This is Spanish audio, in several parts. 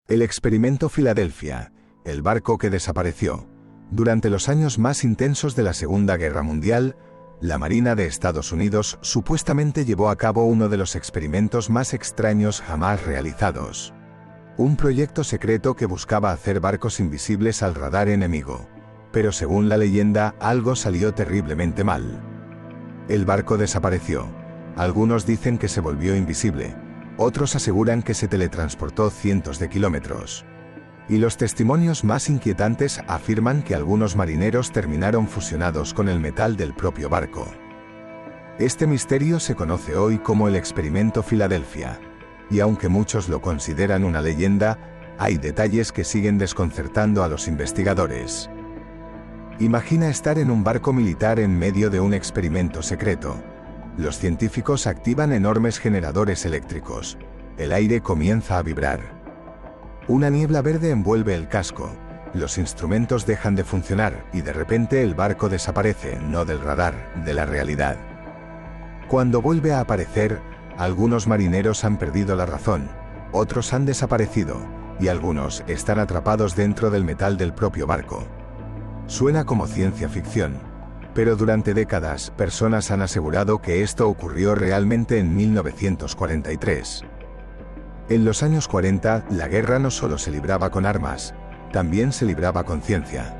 El experimento Filadelfia, el barco que desapareció. Durante los años más intensos de la Segunda Guerra Mundial, la Marina de Estados Unidos supuestamente llevó a cabo uno de los experimentos más extraños jamás realizados. Un proyecto secreto que buscaba hacer barcos invisibles al radar enemigo. Pero según la leyenda, algo salió terriblemente mal. El barco desapareció. Algunos dicen que se volvió invisible. Otros aseguran que se teletransportó cientos de kilómetros. Y los testimonios más inquietantes afirman que algunos marineros terminaron fusionados con el metal del propio barco. Este misterio se conoce hoy como el experimento Filadelfia. Y aunque muchos lo consideran una leyenda, hay detalles que siguen desconcertando a los investigadores. Imagina estar en un barco militar en medio de un experimento secreto. Los científicos activan enormes generadores eléctricos. El aire comienza a vibrar. Una niebla verde envuelve el casco. Los instrumentos dejan de funcionar y de repente el barco desaparece, no del radar, de la realidad. Cuando vuelve a aparecer, algunos marineros han perdido la razón, otros han desaparecido, y algunos están atrapados dentro del metal del propio barco. Suena como ciencia ficción. Pero durante décadas, personas han asegurado que esto ocurrió realmente en 1943. En los años 40, la guerra no solo se libraba con armas, también se libraba con ciencia.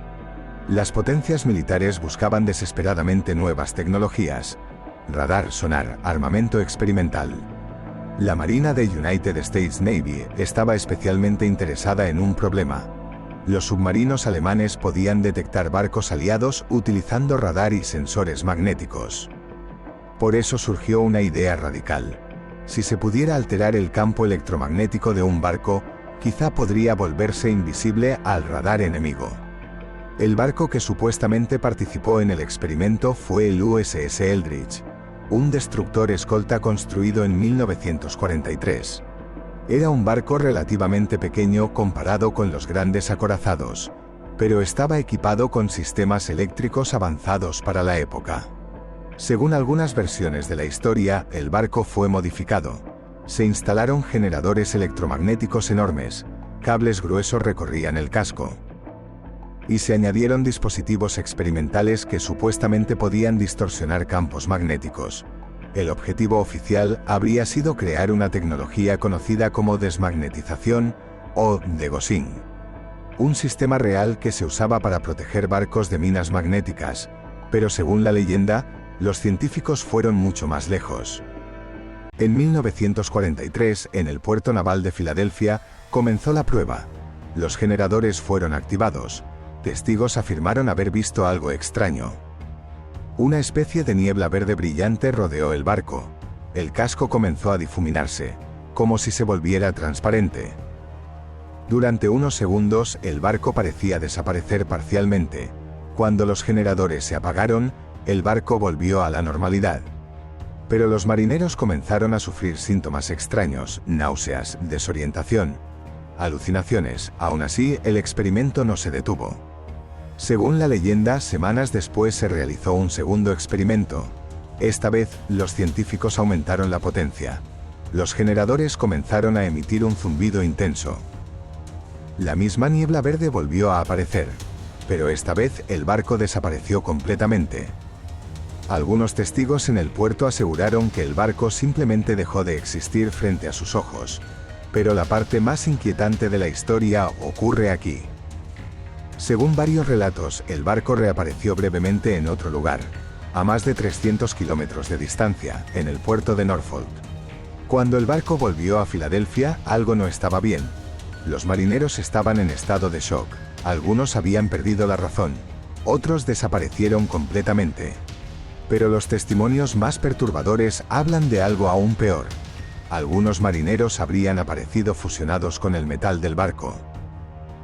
Las potencias militares buscaban desesperadamente nuevas tecnologías: radar, sonar, armamento experimental. La Marina de United States Navy estaba especialmente interesada en un problema. Los submarinos alemanes podían detectar barcos aliados utilizando radar y sensores magnéticos. Por eso surgió una idea radical. Si se pudiera alterar el campo electromagnético de un barco, quizá podría volverse invisible al radar enemigo. El barco que supuestamente participó en el experimento fue el USS Eldridge, un destructor escolta construido en 1943. Era un barco relativamente pequeño comparado con los grandes acorazados, pero estaba equipado con sistemas eléctricos avanzados para la época. Según algunas versiones de la historia, el barco fue modificado. Se instalaron generadores electromagnéticos enormes, cables gruesos recorrían el casco. Y se añadieron dispositivos experimentales que supuestamente podían distorsionar campos magnéticos. El objetivo oficial habría sido crear una tecnología conocida como desmagnetización o degaussing. Un sistema real que se usaba para proteger barcos de minas magnéticas, pero según la leyenda, los científicos fueron mucho más lejos. En 1943, en el puerto naval de Filadelfia, comenzó la prueba. Los generadores fueron activados. Testigos afirmaron haber visto algo extraño. Una especie de niebla verde brillante rodeó el barco. El casco comenzó a difuminarse, como si se volviera transparente. Durante unos segundos, el barco parecía desaparecer parcialmente. Cuando los generadores se apagaron, el barco volvió a la normalidad. Pero los marineros comenzaron a sufrir síntomas extraños, náuseas, desorientación, alucinaciones. Aún así, el experimento no se detuvo. Según la leyenda, semanas después se realizó un segundo experimento. Esta vez, los científicos aumentaron la potencia. Los generadores comenzaron a emitir un zumbido intenso. La misma niebla verde volvió a aparecer, pero esta vez el barco desapareció completamente. Algunos testigos en el puerto aseguraron que el barco simplemente dejó de existir frente a sus ojos. Pero la parte más inquietante de la historia ocurre aquí. Según varios relatos, el barco reapareció brevemente en otro lugar, a más de 300 kilómetros de distancia, en el puerto de Norfolk. Cuando el barco volvió a Filadelfia, algo no estaba bien. Los marineros estaban en estado de shock. Algunos habían perdido la razón. Otros desaparecieron completamente. Pero los testimonios más perturbadores hablan de algo aún peor. Algunos marineros habrían aparecido fusionados con el metal del barco.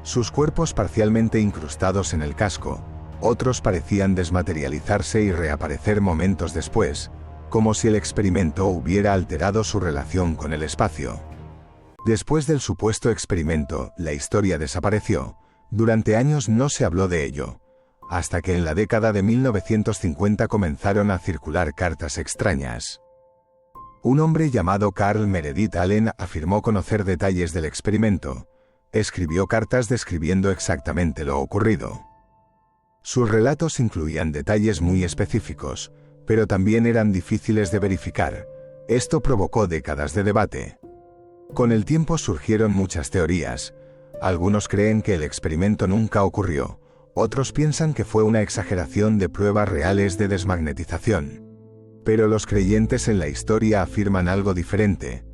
Sus cuerpos parcialmente incrustados en el casco, otros parecían desmaterializarse y reaparecer momentos después, como si el experimento hubiera alterado su relación con el espacio. Después del supuesto experimento, la historia desapareció. Durante años no se habló de ello, hasta que en la década de 1950 comenzaron a circular cartas extrañas. Un hombre llamado Carl Meredith Allen afirmó conocer detalles del experimento. Escribió cartas describiendo exactamente lo ocurrido. Sus relatos incluían detalles muy específicos, pero también eran difíciles de verificar. Esto provocó décadas de debate. Con el tiempo surgieron muchas teorías. Algunos creen que el experimento nunca ocurrió, otros piensan que fue una exageración de pruebas reales de desmagnetización. Pero los creyentes en la historia afirman algo diferente.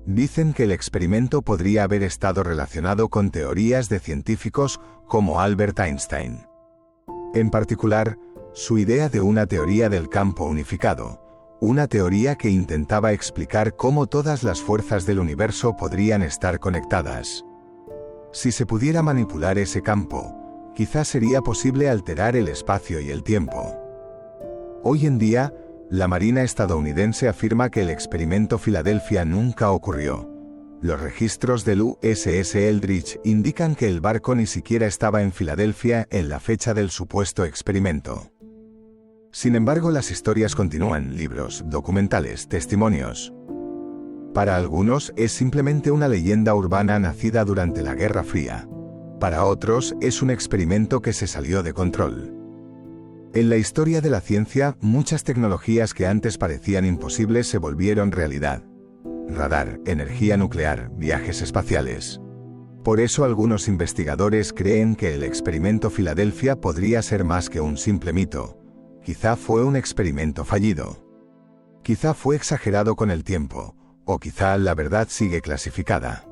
Dicen que el experimento podría haber estado relacionado con teorías de científicos como Albert Einstein. En particular, su idea de una teoría del campo unificado, una teoría que intentaba explicar cómo todas las fuerzas del universo podrían estar conectadas. Si se pudiera manipular ese campo, quizás sería posible alterar el espacio y el tiempo. Hoy en día, la Marina estadounidense afirma que el experimento Filadelfia nunca ocurrió. Los registros del USS Eldridge indican que el barco ni siquiera estaba en Filadelfia en la fecha del supuesto experimento. Sin embargo, las historias continúan: libros, documentales, testimonios. Para algunos es simplemente una leyenda urbana nacida durante la Guerra Fría. Para otros es un experimento que se salió de control. En la historia de la ciencia, muchas tecnologías que antes parecían imposibles se volvieron realidad. Radar, energía nuclear, viajes espaciales. Por eso algunos investigadores creen que el experimento Filadelfia podría ser más que un simple mito. Quizá fue un experimento fallido. Quizá fue exagerado con el tiempo, o quizá la verdad sigue clasificada.